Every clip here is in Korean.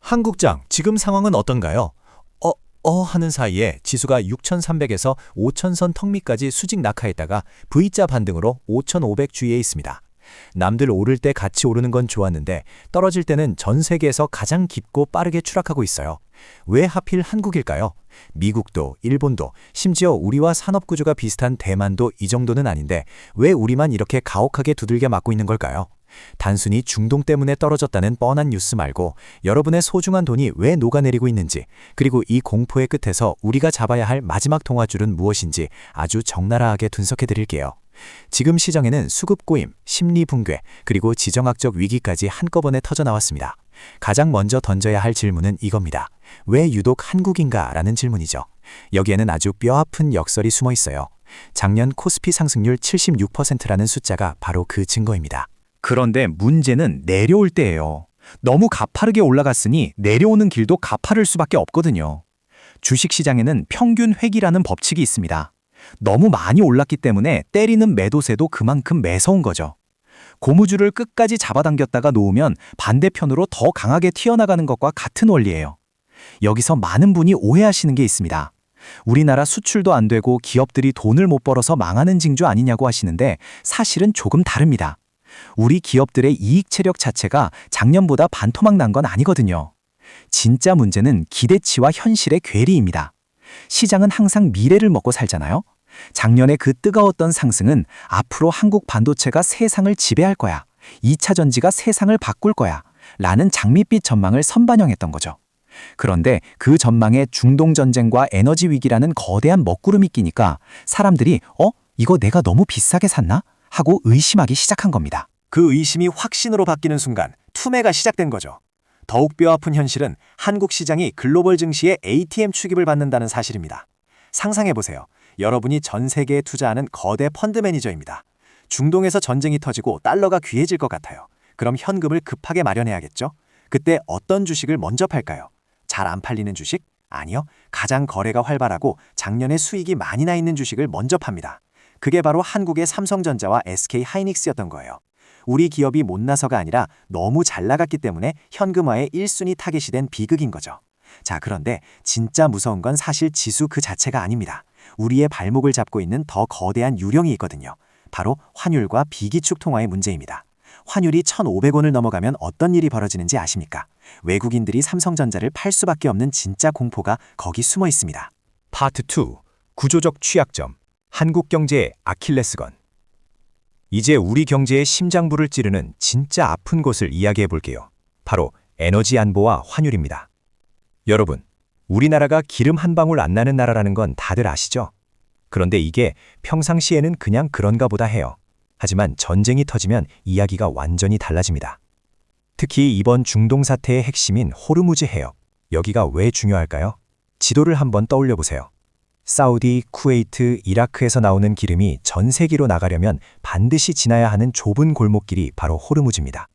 한국장, 지금 상황은 어떤가요? 하는 사이에 지수가 6,300에서 5,000선 턱 밑까지 수직 낙하했다가 V자 반등으로 5,500 주위에 있습니다. 남들 오를 때 같이 오르는 건 좋았는데 떨어질 때는 전 세계에서 가장 깊고 빠르게 추락하고 있어요. 왜 하필 한국일까요? 미국도, 일본도, 심지어 우리와 산업 구조가 비슷한 대만도 이 정도는 아닌데 왜 우리만 이렇게 가혹하게 두들겨 맞고 있는 걸까요? 단순히 중동 때문에 떨어졌다는 뻔한 뉴스 말고 여러분의 소중한 돈이 왜 녹아내리고 있는지, 그리고 이 공포의 끝에서 우리가 잡아야 할 마지막 통화줄은 무엇인지 아주 적나라하게 분석해 드릴게요. 지금 시장에는 수급 고임, 심리 붕괴, 그리고 지정학적 위기까지 한꺼번에 터져 나왔습니다. 가장 먼저 던져야 할 질문은 이겁니다. 왜 유독 한국인가? 라는 질문이죠. 여기에는 아주 뼈아픈 역설이 숨어 있어요. 작년 코스피 상승률 76%라는 숫자가 바로 그 증거입니다. 그런데 문제는 내려올 때예요. 너무 가파르게 올라갔으니 내려오는 길도 가파를 수밖에 없거든요. 주식시장에는 평균 회귀라는 법칙이 있습니다. 너무 많이 올랐기 때문에 때리는 매도세도 그만큼 매서운 거죠. 고무줄을 끝까지 잡아당겼다가 놓으면 반대편으로 더 강하게 튀어나가는 것과 같은 원리예요. 여기서 많은 분이 오해하시는 게 있습니다. 우리나라 수출도 안 되고 기업들이 돈을 못 벌어서 망하는 징조 아니냐고 하시는데 사실은 조금 다릅니다. 우리 기업들의 이익 체력 자체가 작년보다 반토막 난 건 아니거든요. 진짜 문제는 기대치와 현실의 괴리입니다. 시장은 항상 미래를 먹고 살잖아요. 작년에 그 뜨거웠던 상승은 앞으로 한국 반도체가 세상을 지배할 거야, 2차 전지가 세상을 바꿀 거야 라는 장밋빛 전망을 선반영했던 거죠. 그런데 그 전망에 중동 전쟁과 에너지 위기라는 거대한 먹구름이 끼니까 사람들이 이거 내가 너무 비싸게 샀나? 하고 의심하기 시작한 겁니다. 그 의심이 확신으로 바뀌는 순간 투매가 시작된 거죠. 더욱 뼈아픈 현실은 한국 시장이 글로벌 증시의 ATM 취급을 받는다는 사실입니다. 상상해보세요. 여러분이 전 세계에 투자하는 거대 펀드 매니저입니다. 중동에서 전쟁이 터지고 달러가 귀해질 것 같아요. 그럼 현금을 급하게 마련해야겠죠? 그때 어떤 주식을 먼저 팔까요? 잘 안 팔리는 주식? 아니요. 가장 거래가 활발하고 작년에 수익이 많이 나 있는 주식을 먼저 팝니다. 그게 바로 한국의 삼성전자와 SK하이닉스였던 거예요. 우리 기업이 못나서가 아니라 너무 잘 나갔기 때문에 현금화의 1순위 타겟이 된 비극인 거죠. 자, 그런데 진짜 무서운 건 사실 지수 그 자체가 아닙니다. 우리의 발목을 잡고 있는 더 거대한 유령이 있거든요. 바로 환율과 비기축 통화의 문제입니다. 환율이 1,500원을 넘어가면 어떤 일이 벌어지는지 아십니까? 외국인들이 삼성전자를 팔 수밖에 없는 진짜 공포가 거기 숨어 있습니다. 파트 2. 구조적 취약점. 한국 경제의 아킬레스건. 이제 우리 경제의 심장부를 찌르는 진짜 아픈 곳을 이야기해 볼게요. 바로 에너지 안보와 환율입니다. 여러분, 우리나라가 기름 한 방울 안 나는 나라라는 건 다들 아시죠? 그런데 이게 평상시에는 그냥 그런가 보다 해요. 하지만 전쟁이 터지면 이야기가 완전히 달라집니다. 특히 이번 중동 사태의 핵심인 호르무즈 해역. 여기가 왜 중요할까요? 지도를 한번 떠올려 보세요. 사우디, 쿠웨이트, 이라크에서 나오는 기름이 전 세계로 나가려면 반드시 지나야 하는 좁은 골목길이 바로 호르무즈입니다.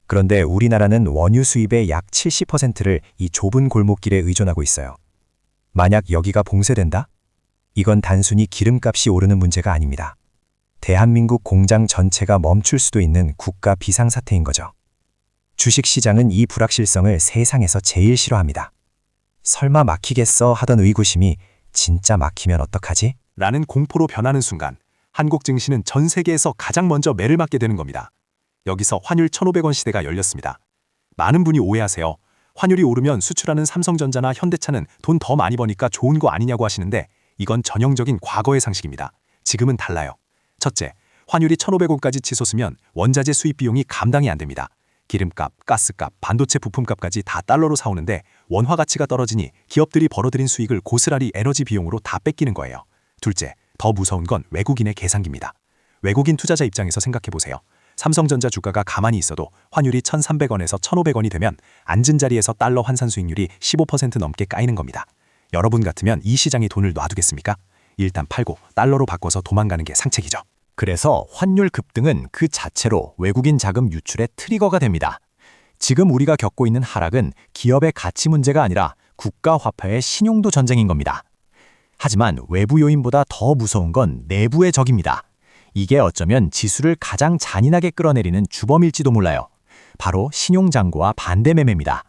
그런데 우리나라는 원유 수입의 약 70%를 이 좁은 골목길에 의존하고 있어요. 만약 여기가 봉쇄된다? 이건 단순히 기름값이 오르는 문제가 아닙니다. 대한민국 공장 전체가 멈출 수도 있는 국가 비상사태인 거죠. 주식시장은 이 불확실성을 세상에서 제일 싫어합니다. 설마 막히겠어 하던 의구심이 진짜 막히면 어떡하지? 라는 공포로 변하는 순간 한국 증시는 전 세계에서 가장 먼저 매를 맞게 되는 겁니다. 여기서 환율 1,500원 시대가 열렸습니다. 많은 분이 오해하세요. 환율이 오르면 수출하는 삼성전자나 현대차는 돈 더 많이 버니까 좋은 거 아니냐고 하시는데 이건 전형적인 과거의 상식입니다. 지금은 달라요. 첫째, 환율이 1,500원까지 치솟으면 원자재 수입 비용이 감당이 안 됩니다. 기름값, 가스값, 반도체 부품값까지 다 달러로 사오는데 원화 가치가 떨어지니 기업들이 벌어들인 수익을 고스란히 에너지 비용으로 다 뺏기는 거예요. 둘째, 더 무서운 건 외국인의 계산기입니다. 외국인 투자자 입장에서 생각해보세요. 삼성전자 주가가 가만히 있어도 환율이 1,300원에서 1,500원이 되면 앉은 자리에서 달러 환산 수익률이 15% 넘게 까이는 겁니다. 여러분 같으면 이 시장에 돈을 놔두겠습니까? 일단 팔고 달러로 바꿔서 도망가는 게 상책이죠. 그래서 환율 급등은 그 자체로 외국인 자금 유출의 트리거가 됩니다. 지금 우리가 겪고 있는 하락은 기업의 가치 문제가 아니라 국가 화폐의 신용도 전쟁인 겁니다. 하지만 외부 요인보다 더 무서운 건 내부의 적입니다. 이게 어쩌면 지수를 가장 잔인하게 끌어내리는 주범일지도 몰라요. 바로 신용장고와 반대매매입니다.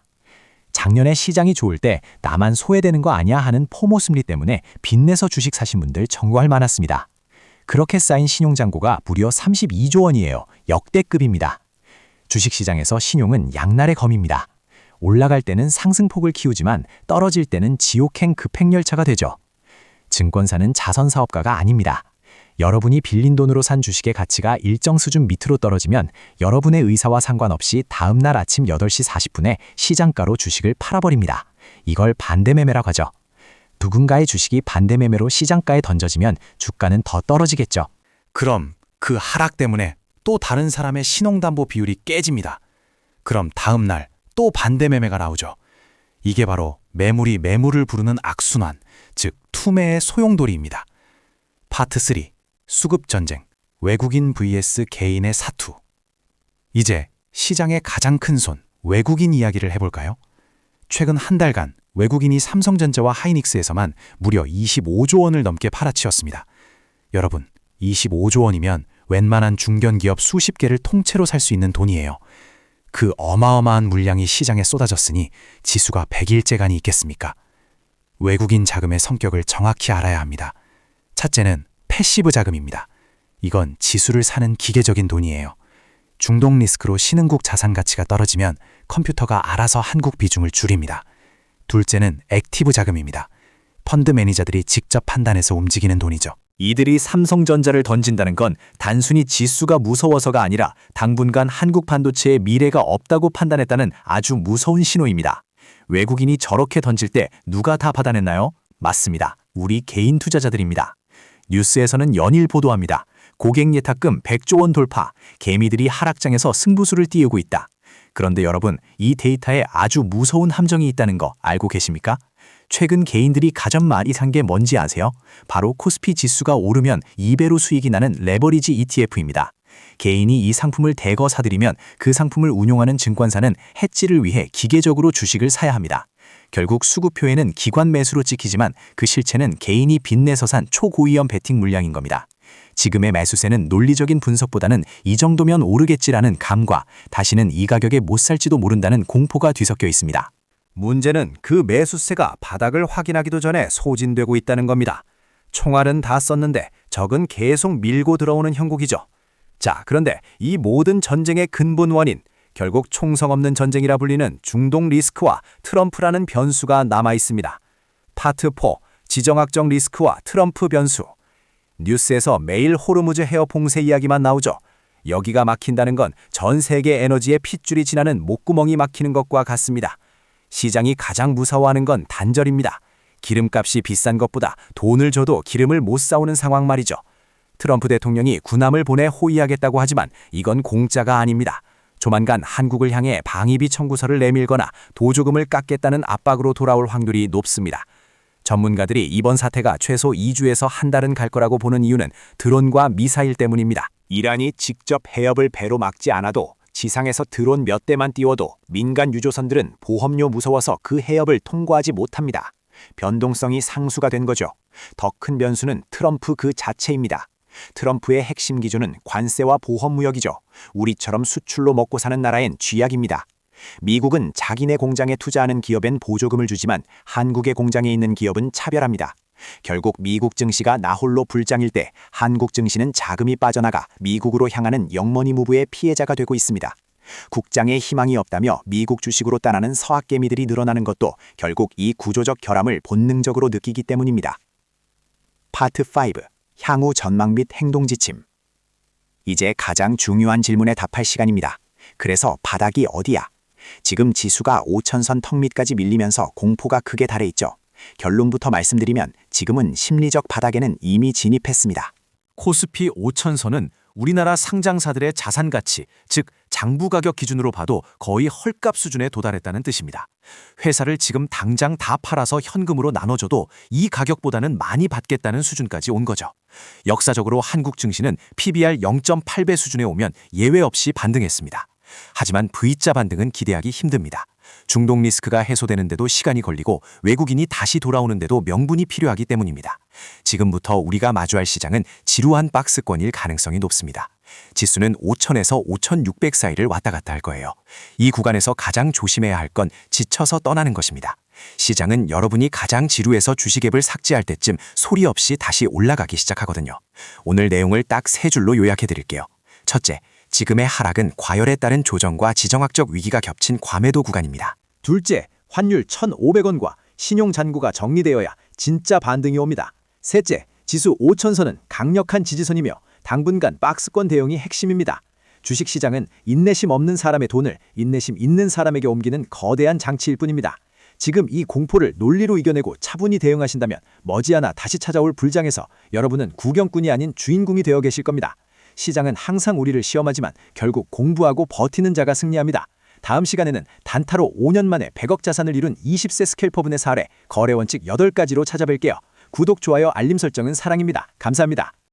작년에 시장이 좋을 때 나만 소외되는 거 아니야 하는 포모 심리 때문에 빚내서 주식 사신 분들 청구할 만했습니다. 그렇게 쌓인 신용잔고가 무려 32조 원이에요. 역대급입니다. 주식시장에서 신용은 양날의 검입니다. 올라갈 때는 상승폭을 키우지만 떨어질 때는 지옥행 급행열차가 되죠. 증권사는 자선사업가가 아닙니다. 여러분이 빌린 돈으로 산 주식의 가치가 일정 수준 밑으로 떨어지면 여러분의 의사와 상관없이 다음 날 아침 8시 40분에 시장가로 주식을 팔아버립니다. 이걸 반대매매라고 하죠. 누군가의 주식이 반대매매로 시장가에 던져지면 주가는 더 떨어지겠죠. 그럼 그 하락 때문에 또 다른 사람의 신용담보 비율이 깨집니다. 그럼 다음 날 또 반대매매가 나오죠. 이게 바로 매물이 매물을 부르는 악순환, 즉 투매의 소용돌이입니다. 파트 3. 수급전쟁, 외국인 vs 개인의 사투. 이제 시장의 가장 큰 손, 외국인 이야기를 해볼까요? 최근 한 달간 외국인이 삼성전자와 하이닉스에서만 무려 25조 원을 넘게 팔아치웠습니다. 여러분, 25조 원이면 웬만한 중견기업 수십 개를 통째로 살 수 있는 돈이에요. 그 어마어마한 물량이 시장에 쏟아졌으니 지수가 100일째간이 있겠습니까? 외국인 자금의 성격을 정확히 알아야 합니다. 첫째는 패시브 자금입니다. 이건 지수를 사는 기계적인 돈이에요. 중동 리스크로 신흥국 자산 가치가 떨어지면 컴퓨터가 알아서 한국 비중을 줄입니다. 둘째는 액티브 자금입니다. 펀드 매니저들이 직접 판단해서 움직이는 돈이죠. 이들이 삼성전자를 던진다는 건 단순히 지수가 무서워서가 아니라 당분간 한국 반도체의 미래가 없다고 판단했다는 아주 무서운 신호입니다. 외국인이 저렇게 던질 때 누가 다 받아냈나요? 맞습니다. 우리 개인 투자자들입니다. 뉴스에서는 연일 보도합니다. 고객 예탁금 100조 원 돌파, 개미들이 하락장에서 승부수를 띄우고 있다. 그런데 여러분, 이 데이터에 아주 무서운 함정이 있다는 거 알고 계십니까? 최근 개인들이 가장 많이 산 게 뭔지 아세요? 바로 코스피 지수가 오르면 2배로 수익이 나는 레버리지 ETF입니다. 개인이 이 상품을 대거 사들이면 그 상품을 운용하는 증권사는 해지를 위해 기계적으로 주식을 사야 합니다. 결국 수급표에는 기관 매수로 찍히지만 그 실체는 개인이 빚내서 산 초고위험 베팅 물량인 겁니다. 지금의 매수세는 논리적인 분석보다는 이 정도면 오르겠지라는 감과 다시는 이 가격에 못 살지도 모른다는 공포가 뒤섞여 있습니다. 문제는 그 매수세가 바닥을 확인하기도 전에 소진되고 있다는 겁니다. 총알은 다 썼는데 적은 계속 밀고 들어오는 형국이죠. 자, 그런데 이 모든 전쟁의 근본 원인, 결국 총성 없는 전쟁이라 불리는 중동 리스크와 트럼프라는 변수가 남아 있습니다. 파트 4. 지정학적 리스크와 트럼프 변수. 뉴스에서 매일 호르무즈 해협 봉쇄 이야기만 나오죠. 여기가 막힌다는 건 전 세계 에너지의 핏줄이 지나는 목구멍이 막히는 것과 같습니다. 시장이 가장 무서워하는 건 단절입니다. 기름값이 비싼 것보다 돈을 줘도 기름을 못 사오는 상황 말이죠. 트럼프 대통령이 군함을 보내 호위하겠다고 하지만 이건 공짜가 아닙니다. 조만간 한국을 향해 방위비 청구서를 내밀거나 도조금을 깎겠다는 압박으로 돌아올 확률이 높습니다. 전문가들이 이번 사태가 최소 2주에서 한 달은 갈 거라고 보는 이유는 드론과 미사일 때문입니다. 이란이 직접 해협을 배로 막지 않아도 지상에서 드론 몇 대만 띄워도 민간 유조선들은 보험료 무서워서 그 해협을 통과하지 못합니다. 변동성이 상수가 된 거죠. 더 큰 변수는 트럼프 그 자체입니다. 트럼프의 핵심 기준은 관세와 보험무역이죠. 우리처럼 수출로 먹고 사는 나라엔 쥐약입니다. 미국은 자기네 공장에 투자하는 기업엔 보조금을 주지만 한국의 공장에 있는 기업은 차별합니다. 결국 미국 증시가 나홀로 불장일 때 한국 증시는 자금이 빠져나가 미국으로 향하는 영머니 무브의 피해자가 되고 있습니다. 국장에 희망이 없다며 미국 주식으로 떠나는 서학개미들이 늘어나는 것도 결국 이 구조적 결함을 본능적으로 느끼기 때문입니다. 파트 5. 향후 전망 및 행동 지침. 이제 가장 중요한 질문에 답할 시간입니다. 그래서 바닥이 어디야? 지금 지수가 5천선 턱 밑까지 밀리면서 공포가 크게 달해 있죠. 결론부터 말씀드리면 지금은 심리적 바닥에는 이미 진입했습니다. 코스피 5천선은 우리나라 상장사들의 자산 가치, 즉 장부 가격 기준으로 봐도 거의 헐값 수준에 도달했다는 뜻입니다. 회사를 지금 당장 다 팔아서 현금으로 나눠줘도 이 가격보다는 많이 받겠다는 수준까지 온 거죠. 역사적으로 한국 증시는 PBR 0.8배 수준에 오면 예외 없이 반등했습니다. 하지만 V자 반등은 기대하기 힘듭니다. 중동 리스크가 해소되는데도 시간이 걸리고 외국인이 다시 돌아오는데도 명분이 필요하기 때문입니다. 지금부터 우리가 마주할 시장은 지루한 박스권일 가능성이 높습니다. 지수는 5,000에서 5,600 사이를 왔다 갔다 할 거예요. 이 구간에서 가장 조심해야 할 건 지쳐서 떠나는 것입니다. 시장은 여러분이 가장 지루해서 주식앱을 삭제할 때쯤 소리 없이 다시 올라가기 시작하거든요. 오늘 내용을 딱 3줄로 요약해 드릴게요. 첫째, 지금의 하락은 과열에 따른 조정과 지정학적 위기가 겹친 과매도 구간입니다. 둘째, 환율 1,500원과 신용 잔고가 정리되어야 진짜 반등이 옵니다. 셋째, 지수 5,000선은 강력한 지지선이며 당분간 박스권 대응이 핵심입니다. 주식시장은 인내심 없는 사람의 돈을 인내심 있는 사람에게 옮기는 거대한 장치일 뿐입니다. 지금 이 공포를 논리로 이겨내고 차분히 대응하신다면 머지않아 다시 찾아올 불장에서 여러분은 구경꾼이 아닌 주인공이 되어 계실 겁니다. 시장은 항상 우리를 시험하지만 결국 공부하고 버티는 자가 승리합니다. 다음 시간에는 단타로 5년 만에 100억 자산을 이룬 20세 스캘퍼분의 사례, 거래 원칙 8가지로 찾아뵐게요. 구독, 좋아요, 알림 설정은 사랑입니다. 감사합니다.